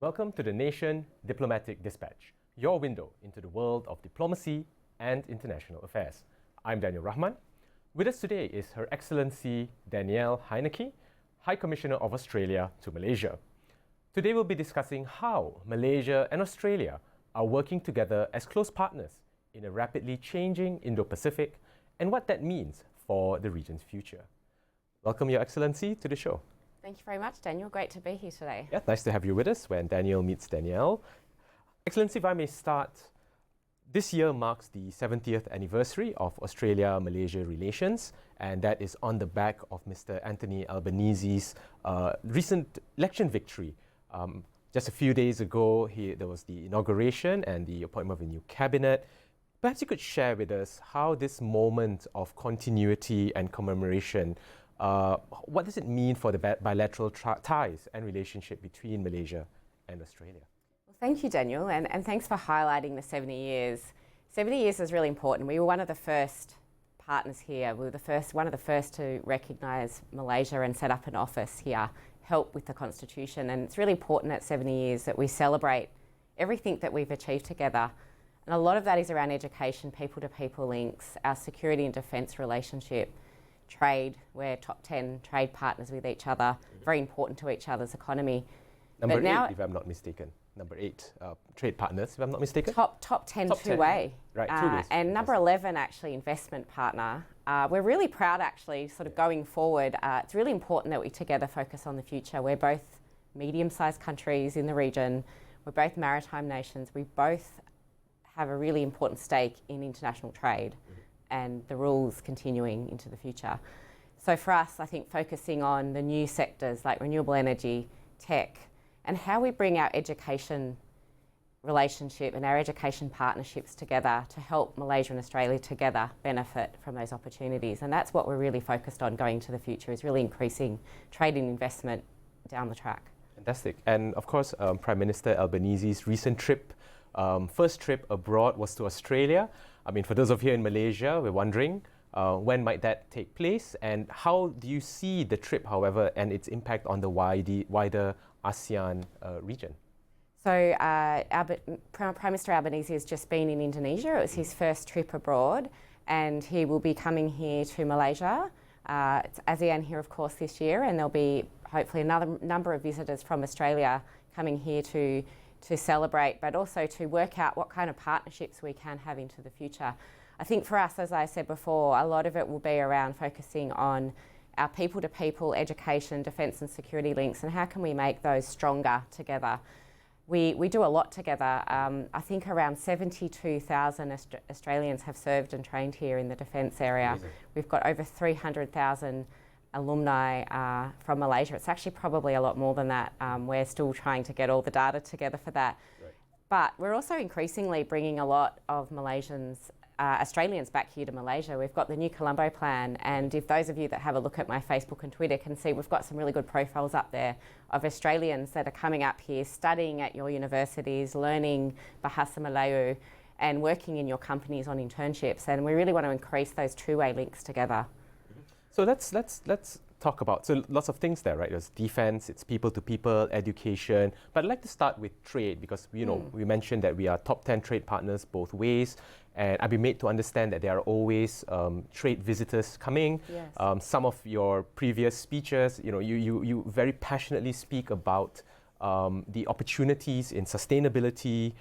Welcome to the Nation Diplomatic Dispatch, your window into the world of diplomacy and international affairs. I'm Daniel Rahman. With us today is Her Excellency DANIELLE HEINECKE, High Commissioner of Australia to Malaysia. Today we'll be discussing how Malaysia and Australia are working together as close partners in a rapidly changing Indo-Pacific and what that means for the region's future. Welcome, Your Excellency, to the show. Thank you very much, Daniel. Great to be here today. Yeah, nice to have you with us when Daniel meets Danielle. Excellency, if I may start, this year marks the 70th anniversary of Australia-Malaysia relations, and that is on the back of Mr. Anthony Albanese's recent election victory. Just a few days ago, there was the inauguration and the appointment of a new cabinet. Perhaps you could share with us how this moment of continuity and commemoration, what does it mean for the bilateral ties and relationship between Malaysia and Australia? Well, thank you, Daniel, and thanks for highlighting the 70 years. 70 years is really important. We were one of the first partners here. We were one of the first to recognise Malaysia and set up an office here, help with the Constitution, and it's really important at 70 years that we celebrate everything that we've achieved together. And a lot of that is around education, people-to-people links, our security and defence relationship, trade. We're top 10 trade partners with each other, very important to each other's economy. Number 8, if I'm not mistaken. Number 8, trade partners, if I'm not mistaken. Top 10 two-way. Right, two-way. And number 11, actually, investment partner. We're really proud, actually, sort of going forward. It's really important that we together focus on the future. We're both medium-sized countries in the region. We're both maritime nations. We both have a really important stake in international trade and the rules continuing into the future. So for us, I think focusing on the new sectors like renewable energy, tech, and how we bring our education relationship and our education partnerships together to help Malaysia and Australia together benefit from those opportunities. And that's what we're really focused on going to the future, is really increasing trade and investment down the track. Fantastic. And of course, Prime Minister Albanese's recent trip, first trip abroad was to Australia. I mean, for those of you in Malaysia, we're wondering when might that take place, and how do you see the trip, however, and its impact on the wider ASEAN region? So Prime Minister Albanese has just been in Indonesia. It was his first trip abroad, and he will be coming here to Malaysia. It's ASEAN here, of course, this year, and there'll be hopefully another number of visitors from Australia coming here to celebrate, but also to work out what kind of partnerships we can have into the future. I think for us, as I said before, a lot of it will be around focusing on our people-to-people education, defence and security links, and how can we make those stronger together. We do a lot together. I think around 72,000 Australians have served and trained here in the defence area. Amazing. We've got over 300,000 alumni from Malaysia. It's actually probably a lot more than that. We're still trying to get all the data together for that. Right. But we're also increasingly bringing a lot of Australians back here to Malaysia. We've got the new Colombo plan, and if those of you that have a look at my Facebook and Twitter can see, we've got some really good profiles up there of Australians that are coming up here, studying at your universities, learning Bahasa Melayu, and working in your companies on internships. And we really want to increase those two-way links together. So let's talk about, so lots of things there, right? There's defense, it's people-to-people, education. But I'd like to start with trade because, you know, we mentioned that we are top 10 trade partners both ways. And I've been made to understand that there are always trade visitors coming. Yes. Some of your previous speeches, you know, you very passionately speak about the opportunities in sustainability,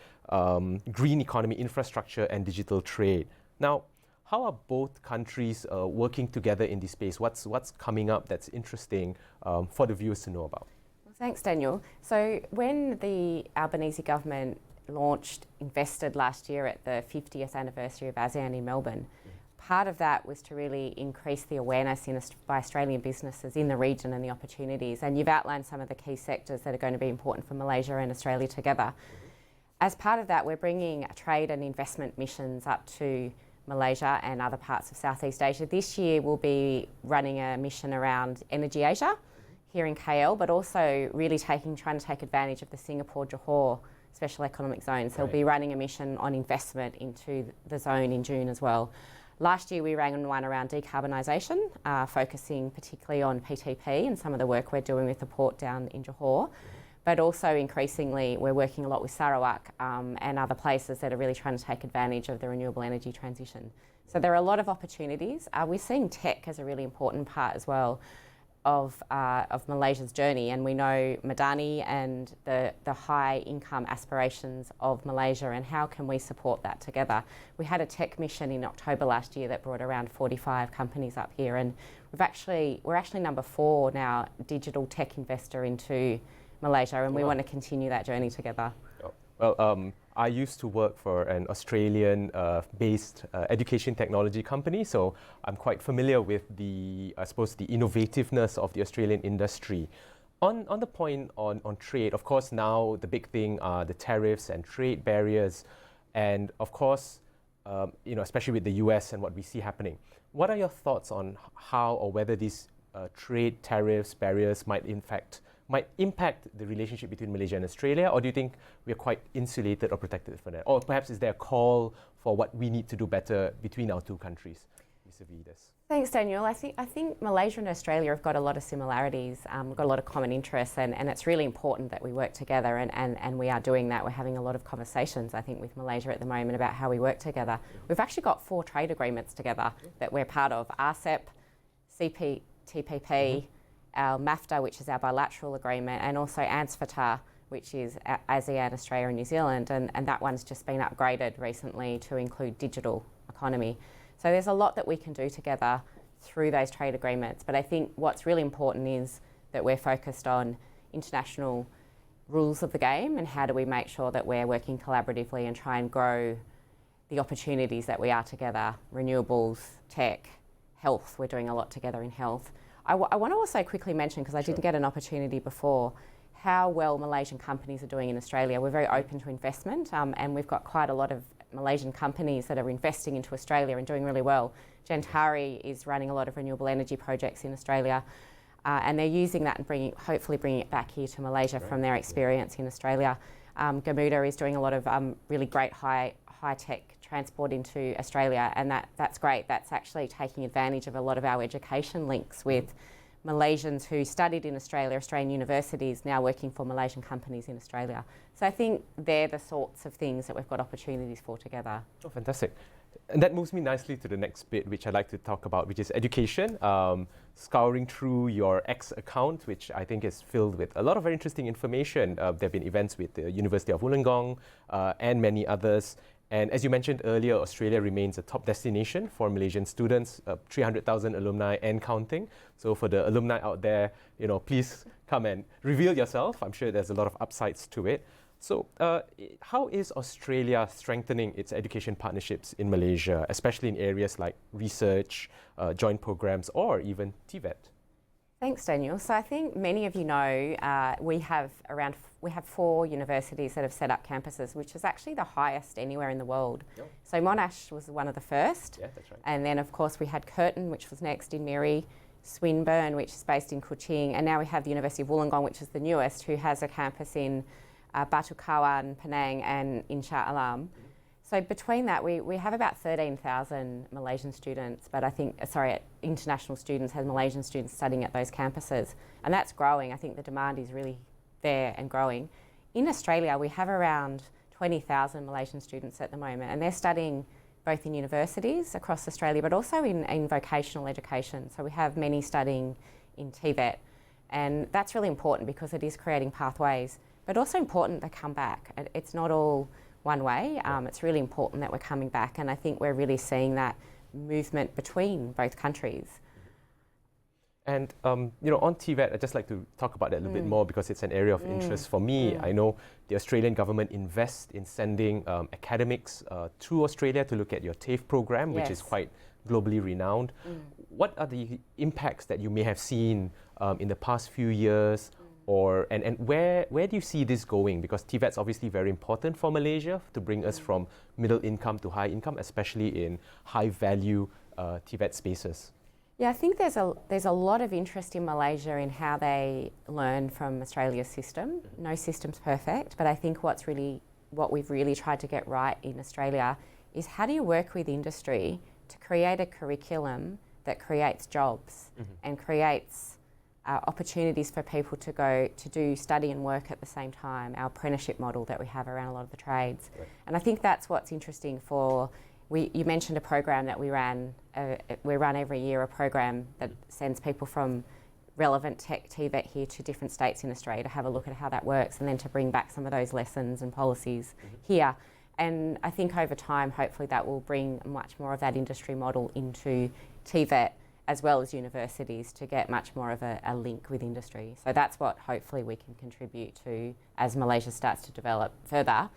green economy, infrastructure, and digital trade. Now, how are both countries working together in this space? What's coming up that's interesting for the viewers to know about? Well, thanks, Daniel. So when the Albanese government invested last year at the 50th anniversary of ASEAN in Melbourne, part of that was to really increase the awareness by Australian businesses in the region and the opportunities. And you've outlined some of the key sectors that are going to be important for Malaysia and Australia together. As part of that, we're bringing trade and investment missions up to Malaysia and other parts of Southeast Asia. This year we'll be running a mission around Energy Asia here in KL, but also really trying to take advantage of the Singapore-Johor Special Economic Zone. So we'll be running a mission on investment into the zone in June as well. Last year we ran one around decarbonisation, focusing particularly on PTP and some of the work we're doing with the port down in Johor. but also increasingly we're working a lot with Sarawak and other places that are really trying to take advantage of the renewable energy transition. So there are a lot of opportunities. We're seeing tech as a really important part as well of Malaysia's journey, and we know Madani and the high income aspirations of Malaysia, and how can we support that together. We had a tech mission in October last year that brought around 45 companies up here, and we're actually number 4 now digital tech investor into Malaysia, and we want to continue that journey together. Well, I used to work for an Australian-based education technology company, so I'm quite familiar with the innovativeness of the Australian industry. On the point on trade, of course, now the big thing are the tariffs and trade barriers, and of course, especially with the US and what we see happening. What are your thoughts on how or whether these trade tariffs, barriers might impact the relationship between Malaysia and Australia, or do you think we are quite insulated or protected from that? Or perhaps is there a call for what we need to do better between our two countries vis-a-vis this? Thanks, Daniel. I think Malaysia and Australia have got a lot of similarities. We've got a lot of common interests, and it's really important that we work together, and we are doing that. We're having a lot of conversations, I think, with Malaysia at the moment about how we work together. We've actually got 4 trade agreements together that we're part of: RCEP, CPTPP, our MAFTA, which is our bilateral agreement, and also ANZFTA, which is ASEAN, Australia and New Zealand, and that one's just been upgraded recently to include digital economy. So there's a lot that we can do together through those trade agreements, but I think what's really important is that we're focused on international rules of the game, and how do we make sure that we're working collaboratively and try and grow the opportunities that we are together: renewables, tech, health. We're doing a lot together in health. I want to also quickly mention, because I didn't get an opportunity before, how well Malaysian companies are doing in Australia. We're very open to investment, and we've got quite a lot of Malaysian companies that are investing into Australia and doing really well. Gentari is running a lot of renewable energy projects in Australia, and they're using that and hopefully bringing it back here to Malaysia from their experience in Australia. Gamuda is doing a lot of really great high-tech transport into Australia, and that's great. That's actually taking advantage of a lot of our education links with Malaysians who studied in Australia, Australian universities, now working for Malaysian companies in Australia. So I think they're the sorts of things that we've got opportunities for together. Oh, fantastic. And that moves me nicely to the next bit, which I'd like to talk about, which is education. Scouring through your X account, which I think is filled with a lot of very interesting information. There have been events with the University of Wollongong and many others. And as you mentioned earlier, Australia remains a top destination for Malaysian students, 300,000 alumni and counting. So for the alumni out there, please come and reveal yourself. I'm sure there's a lot of upsides to it. So how is Australia strengthening its education partnerships in Malaysia, especially in areas like research, joint programs, or even TVET? Thanks, Daniel. So I think many of you know we have 4 universities that have set up campuses, which is actually the highest anywhere in the world. Yep. So Monash was one of the first. Yeah, that's right. And then, of course, we had Curtin, which was next in Miri, Swinburne, which is based in Kuching, and now we have the University of Wollongong, which is the newest, who has a campus in Batu Kawan, Penang, and in Shah Alam. So between that, we have about 13,000 Malaysian students, but I think, international students, have Malaysian students studying at those campuses. And that's growing. I think the demand is really there and growing. In Australia, we have around 20,000 Malaysian students at the moment, and they're studying both in universities across Australia, but also in vocational education. So we have many studying in TVET, and that's really important because it is creating pathways, but also important they come back. It's not all one way. It's really important that we're coming back, and I think we're really seeing that movement between both countries. And on TVET, I'd just like to talk about that a little bit more because it's an area of interest for me. I know the Australian government invests in sending academics to Australia to look at your TAFE program, which is quite globally renowned. What are the impacts that you may have seen in the past few years? And where do you see this going? Because TVET's obviously very important for Malaysia to bring us from middle income to high income, especially in high value TVET spaces. Yeah, I think there's a lot of interest in Malaysia in how they learn from Australia's system. No system's perfect, but I think what we've really tried to get right in Australia is how do you work with industry to create a curriculum that creates jobs and creates opportunities for people to go to do study and work at the same time, our apprenticeship model that we have around a lot of the trades. Right. And I think that's what's interesting for, you mentioned a program that we run every year, a program that sends people from relevant tech TVET here to different states in Australia to have a look at how that works and then to bring back some of those lessons and policies here. And I think over time, hopefully that will bring much more of that industry model into TVET as well as universities to get much more of a link with industry. So that's what hopefully we can contribute to as Malaysia starts to develop further,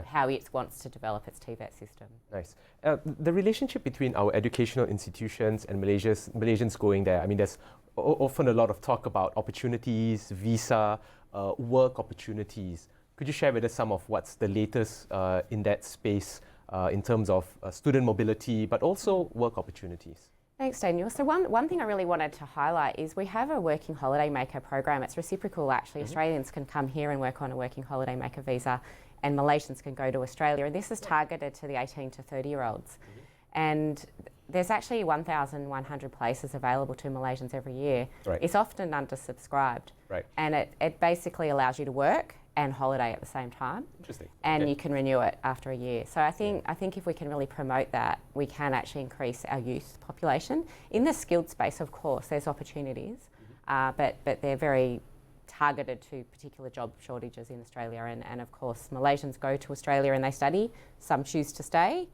how it wants to develop its TVET system. Nice. The relationship between our educational institutions and Malaysians going there, I mean, there's often a lot of talk about opportunities, visa, work opportunities. Could you share with us some of what's the latest in that space in terms of student mobility, but also work opportunities? Thanks, Daniel. So one thing I really wanted to highlight is we have a working holiday maker program. It's reciprocal, actually. Australians can come here and work on a working holiday maker visa, and Malaysians can go to Australia. And this is targeted to the 18 to 30-year-olds. And there's actually 1,100 places available to Malaysians every year. Right. It's often undersubscribed. Right. And it basically allows you to work and holiday at the same time. Interesting. And you can renew it after a year. So I think if we can really promote that, we can actually increase our youth population. In the skilled space, of course, there's opportunities, but they're very targeted to particular job shortages in Australia. And of course, Malaysians go to Australia and they study. Some choose to stay,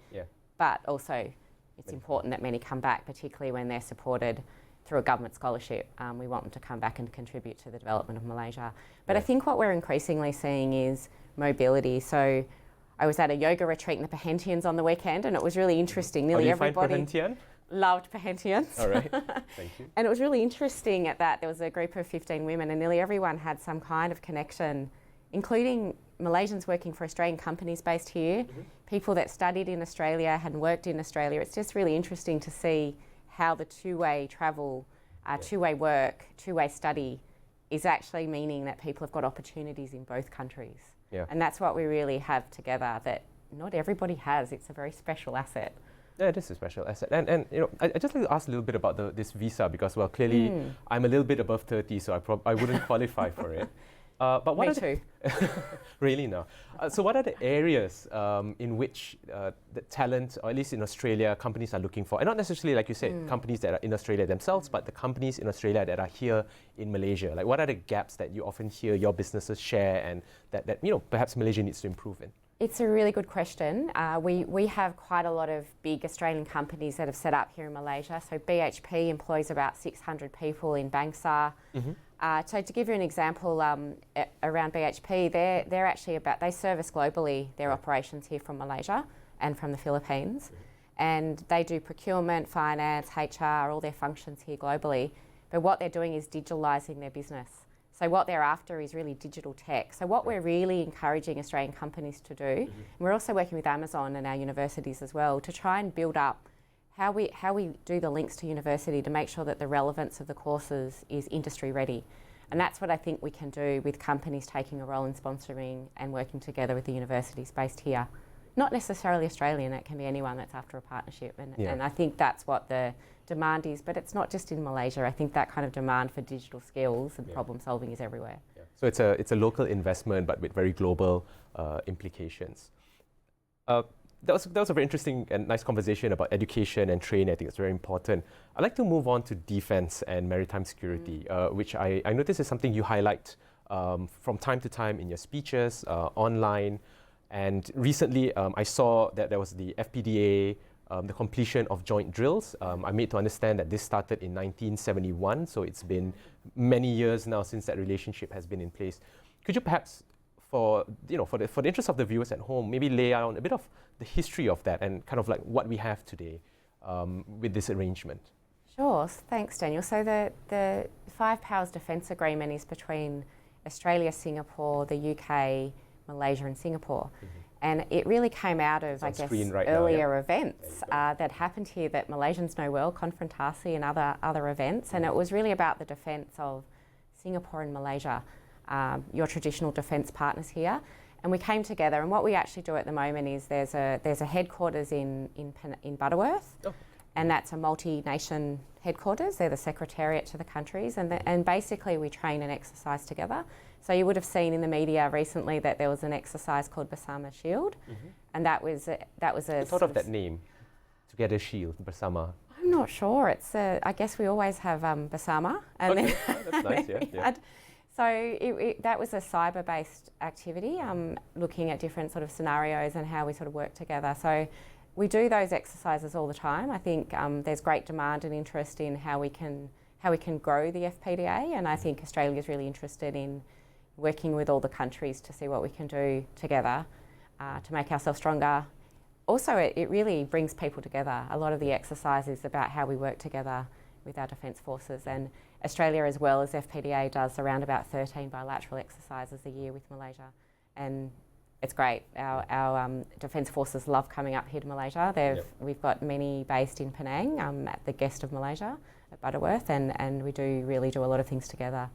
but also it's important that many come back, particularly when they're supported through a government scholarship. We want them to come back and contribute to the development of Malaysia. But I think what we're increasingly seeing is mobility. So I was at a yoga retreat in the Perhentians on the weekend, and it was really interesting. Nearly everybody loved Perhentians. All right, thank you. And it was really interesting at that. There was a group of 15 women, and nearly everyone had some kind of connection, including Malaysians working for Australian companies based here, people that studied in Australia, had worked in Australia. It's just really interesting to see how the two-way travel, two-way work, two-way study is actually meaning that people have got opportunities in both countries. And that's what we really have together that not everybody has. It's a very special asset. Yeah, it is a special asset. And you know, I just like to ask a little bit about this visa because, well, clearly I'm a little bit above 30, so I wouldn't qualify for it. But what Me too. Really no. So what are the areas in which the talent, or at least in Australia, companies are looking for? And not necessarily, like you said, companies that are in Australia themselves, but the companies in Australia that are here in Malaysia. Like, what are the gaps that you often hear your businesses share and that you know, perhaps Malaysia needs to improve in? It's a really good question. We have quite a lot of big Australian companies that have set up here in Malaysia. So BHP employs about 600 people in Bangsar. So to give you an example, around BHP, they're actually they service globally their operations here from Malaysia and from the Philippines. And they do procurement, finance, HR, all their functions here globally. But what they're doing is digitalising their business. So what they're after is really digital tech. So what we're really encouraging Australian companies to do, and we're also working with Amazon and our universities as well, to try and build up how we do the links to university to make sure that the relevance of the courses is industry ready. And that's what I think we can do with companies taking a role in sponsoring and working together with the universities based here. Not necessarily Australian, it can be anyone that's after a partnership. And I think that's what the demand is, but it's not just in Malaysia. I think that kind of demand for digital skills and problem solving is everywhere. So it's a local investment, but with very global implications. That was a very interesting and nice conversation about education and training. I think it's very important. I'd like to move on to defense and maritime security, which I notice is something you highlight from time to time in your speeches, online. And recently, I saw that there was the FPDA, the completion of joint drills. I'm made to understand that this started in 1971, so it's been many years now since that relationship has been in place. Could you perhaps, for the interest of the viewers at home, maybe lay out a bit of the history of that and kind of like what we have today with this arrangement? Sure, thanks, Daniel. So the Five Powers Defence Agreement is between Australia, Singapore, the UK, Malaysia and Singapore. And it really came out of, I guess, earlier events that happened here that Malaysians know well, Konfrontasi and other events. And it was really about the defence of Singapore and Malaysia, your traditional defence partners here. And we came together, and what we actually do at the moment is there's a headquarters in Butterworth. and that's a multi-nation headquarters. They're the secretariat to the countries, and basically we train and exercise together. So you would have seen in the media recently that there was an exercise called Bersama Shield, and that was a. I thought of that name, Together Shield, Bersama. I'm not sure. It's I guess we always have Bersama, and okay. That's nice. Yeah. So that was a cyber-based activity, looking at different sort of scenarios and how we sort of work together. So we do those exercises all the time. I think there's great demand and interest in how we can grow the FPDA, and I think Australia is really interested in working with all the countries to see what we can do together to make ourselves stronger. Also, it really brings people together. A lot of the exercise is about how we work together with our defence forces, and Australia, as well as FPDA, does around about 13 bilateral exercises a year with Malaysia, and it's great. Our defence forces love coming up here to Malaysia. We've got many based in Penang, at the Guest of Malaysia at Butterworth, and we do really do a lot of things together.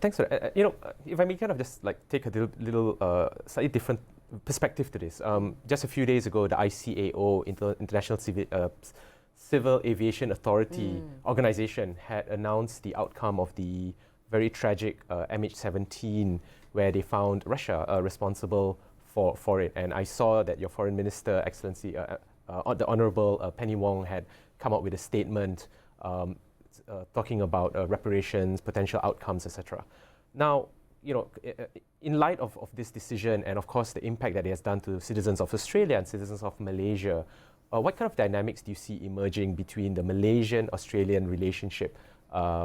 Thanks for that. If I may kind of just like take a little slightly different perspective to this. Just a few days ago, the ICAO, International Civil Aviation Authority organization, had announced the outcome of the very tragic MH17, where they found Russia responsible for it. And I saw that your Foreign Minister, Excellency, the Honourable Penny Wong, had come up with a statement talking about reparations, potential outcomes, etc. Now, in light of this decision, and of course the impact that it has done to citizens of Australia and citizens of Malaysia, what kind of dynamics do you see emerging between the Malaysian-Australian relationship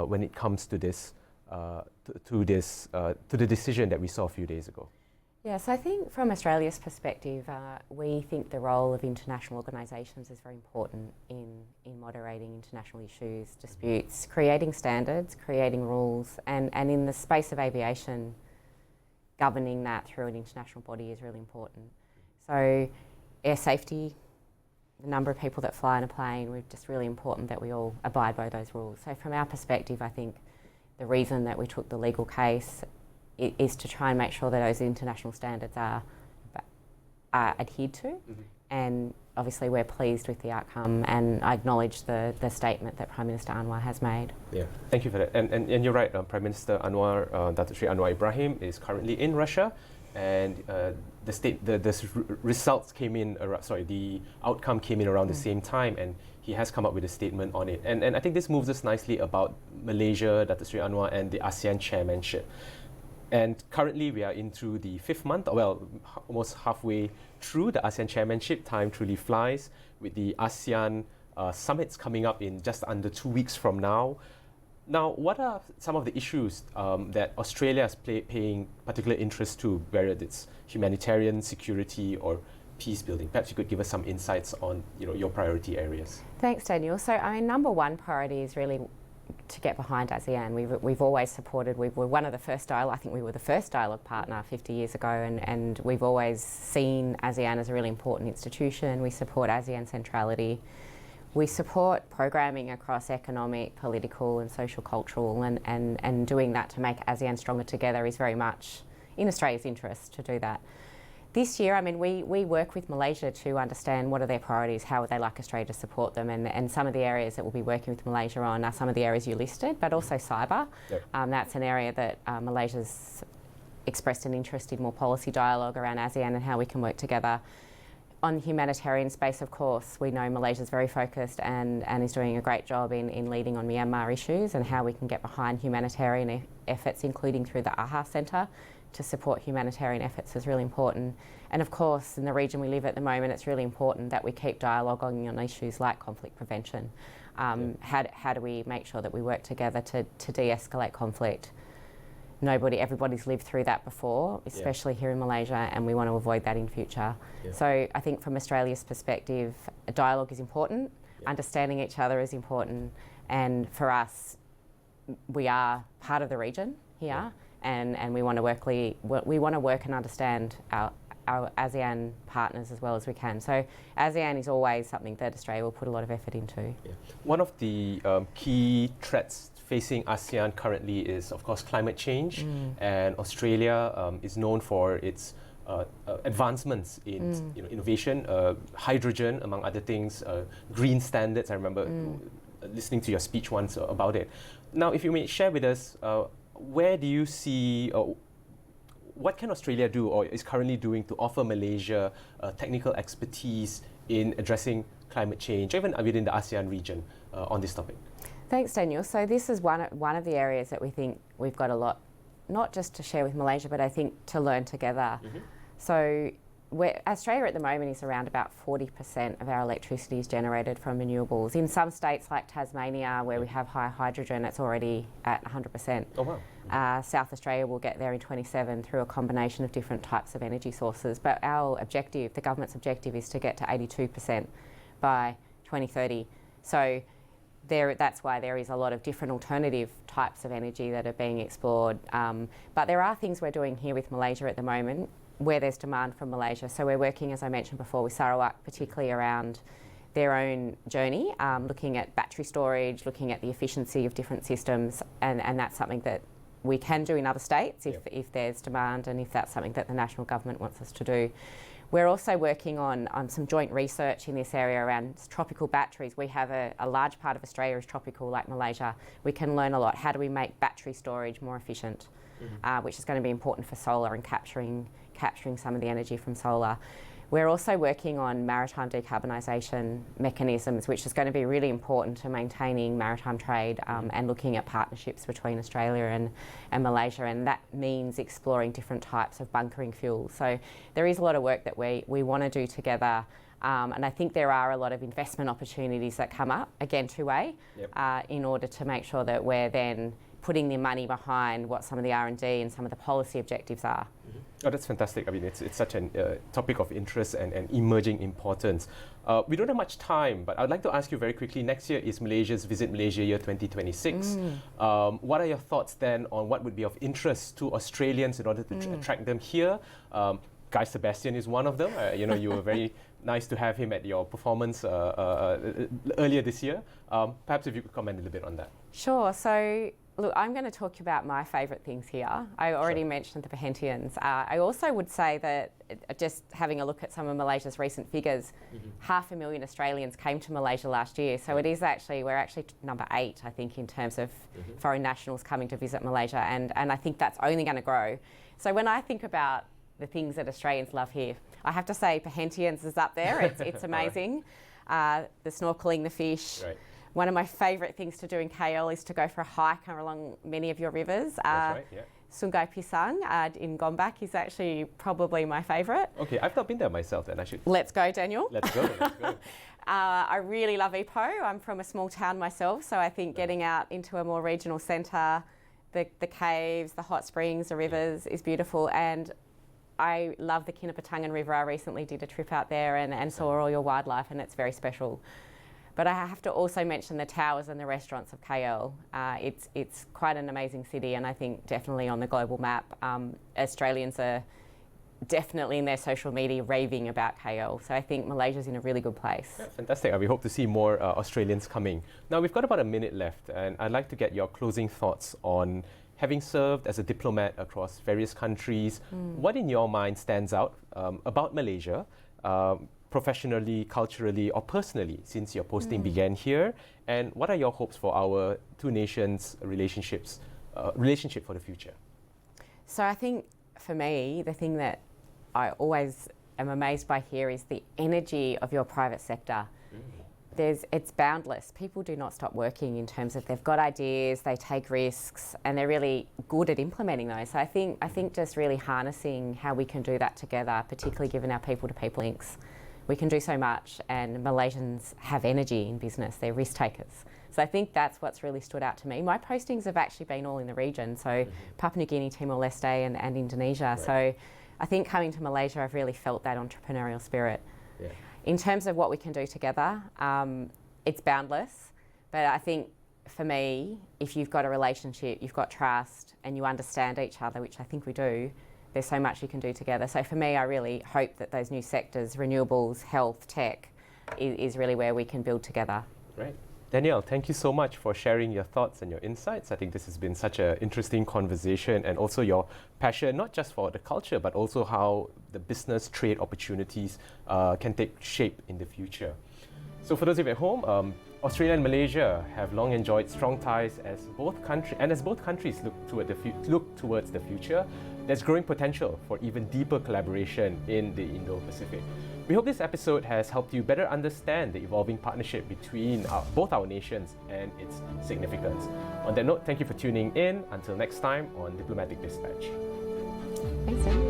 when it comes to this, to the decision that we saw a few days ago? Yes, I think from Australia's perspective, we think the role of international organisations is very important in moderating international issues, disputes, creating standards, creating rules, and in the space of aviation, governing that through an international body is really important. So air safety, the number of people that fly in a plane, it's just really important that we all abide by those rules. So from our perspective, I think the reason that we took the legal case is to try and make sure that those international standards are adhered to, and obviously we're pleased with the outcome, and I acknowledge the statement that Prime Minister Anwar has made. Yeah, thank you for that. And you're right, Prime Minister Anwar, Datuk Sri Anwar Ibrahim, is currently in Russia, and the results came in, the outcome came in around the same time, and he has come up with a statement on it. And I think this moves us nicely about Malaysia, Datuk Sri Anwar, and the ASEAN chairmanship. And currently we are into the 5th month, almost halfway through the ASEAN chairmanship. Time truly flies, with the ASEAN summits coming up in just under 2 weeks from now. Now, what are some of the issues that Australia is paying particular interest to, whether it's humanitarian, security, or peace building? Perhaps you could give us some insights on your priority areas. Thanks, Daniel. So, number one priority is really to get behind ASEAN. We've always supported, we were one of the first I think we were the first dialogue partner 50 years ago, and we've always seen ASEAN as a really important institution. We support ASEAN centrality. We support programming across economic, political and social cultural, and doing that to make ASEAN stronger together is very much in Australia's interest to do that. This year, we work with Malaysia to understand what are their priorities, how would they like Australia to support them, and some of the areas that we'll be working with Malaysia on are some of the areas you listed, but also cyber. Yep. That's an area that Malaysia's expressed an interest in more policy dialogue around ASEAN and how we can work together. On the humanitarian space, of course, we know Malaysia's very focused and is doing a great job in leading on Myanmar issues, and how we can get behind humanitarian efforts, including through the AHA Centre, to support humanitarian efforts is really important. And of course, in the region we live at the moment, it's really important that we keep dialoguing on issues like conflict prevention. How do we make sure that we work together to de-escalate conflict? Everybody's lived through that before, especially here in Malaysia, and we want to avoid that in future. So I think from Australia's perspective, a dialogue is important, understanding each other is important, and for us, we are part of the region here. And we want to work and understand our ASEAN partners as well as we can. So ASEAN is always something that Australia will put a lot of effort into. One of the key threats facing ASEAN currently is, of course, climate change. And Australia is known for its advancements in innovation, hydrogen, among other things, green standards. I remember listening to your speech once about it. Now, if you may share with us, where do you see, what can Australia do or is currently doing to offer Malaysia technical expertise in addressing climate change, even within the ASEAN region, on this topic? Thanks, Daniel. So this is one of the areas that we think we've got a lot, not just to share with Malaysia, but I think to learn together. So Australia at the moment is around about 40% of our electricity is generated from renewables. In some states like Tasmania, where we have high hydrogen, it's already at 100%. Oh, wow. South Australia will get there in 27 through a combination of different types of energy sources. But our objective, the government's objective, is to get to 82% by 2030. So that's why there is a lot of different alternative types of energy that are being explored. But there are things we're doing here with Malaysia at the moment where there's demand from Malaysia. So we're working, as I mentioned before, with Sarawak, particularly around their own journey, looking at battery storage, looking at the efficiency of different systems, and that's something that we can do in other states if there's demand and if that's something that the national government wants us to do. We're also working on some joint research in this area around tropical batteries. We have a large part of Australia is tropical, like Malaysia. We can learn a lot. How do we make battery storage more efficient, which is going to be important for solar and capturing some of the energy from solar. We're also working on maritime decarbonisation mechanisms, which is going to be really important to maintaining maritime trade and looking at partnerships between Australia and Malaysia, and that means exploring different types of bunkering fuels. So there is a lot of work that we want to do together, and I think there are a lot of investment opportunities that come up, again, two-way, in order to make sure that we're then putting the money behind what some of the R&D and some of the policy objectives are. Oh, that's fantastic. I mean, it's such a topic of interest and emerging importance. We don't have much time, but I'd like to ask you very quickly, next year is Malaysia's Visit Malaysia year 2026. What are your thoughts then on what would be of interest to Australians in order to attract them here? Guy Sebastian is one of them. You were very nice to have him at your performance earlier this year. Perhaps if you could comment a little bit on that. Sure. So, look, I'm going to talk about my favourite things here. I already mentioned the Perhentians. I also would say that just having a look at some of Malaysia's recent figures, 500,000 Australians came to Malaysia last year. So we're actually number 8, I think, in terms of foreign nationals coming to visit Malaysia. And I think that's only going to grow. So when I think about the things that Australians love here, I have to say Perhentians is up there. It's amazing. The snorkelling, the fish. Right. One of my favourite things to do in KL is to go for a hike along many of your rivers. That's right, yeah. Sungai Pisang in Gombak is actually probably my favourite. Okay, I've not been there myself then. I should. Let's go, Daniel. Let's go. I really love Ipoh. I'm from a small town myself, so I think getting out into a more regional centre, the caves, the hot springs, the rivers is beautiful. And I love the Kinabatangan River. I recently did a trip out there and saw all your wildlife, and it's very special. But I have to also mention the towers and the restaurants of KL. It's quite an amazing city, and I think definitely on the global map, Australians are definitely in their social media raving about KL. So I think Malaysia's in a really good place. Yeah, fantastic. We hope to see more Australians coming. Now we've got about a minute left, and I'd like to get your closing thoughts on having served as a diplomat across various countries. What in your mind stands out about Malaysia? Professionally, culturally, or personally, since your posting began here, and what are your hopes for our two nations' relationship for the future? So I think for me, the thing that I always am amazed by here is the energy of your private sector. It's boundless. People do not stop working in terms of they've got ideas, they take risks, and they're really good at implementing those. So I think just really harnessing how we can do that together, particularly given our people-to-people links. We can do so much, and Malaysians have energy in business. They're risk takers. So I think that's what's really stood out to me. My postings have actually been all in the region, so Papua New Guinea, Timor-Leste and Indonesia. Right. So I think coming to Malaysia, I've really felt that entrepreneurial spirit. Yeah. In terms of what we can do together, it's boundless. But I think for me, if you've got a relationship, you've got trust, and you understand each other, which I think we do, there's so much you can do together. So for me, I really hope that those new sectors, renewables, health, tech, is really where we can build together. Right. Danielle, thank you so much for sharing your thoughts and your insights. I think this has been such an interesting conversation, and also your passion, not just for the culture, but also how the business trade opportunities can take shape in the future. So for those of you at home, Australia and Malaysia have long enjoyed strong ties as both countries look towards the future. There's growing potential for even deeper collaboration in the Indo-Pacific. We hope this episode has helped you better understand the evolving partnership between both our nations and its significance. On that note, thank you for tuning in. Until next time on Diplomatic Dispatch. Thanks, Sam.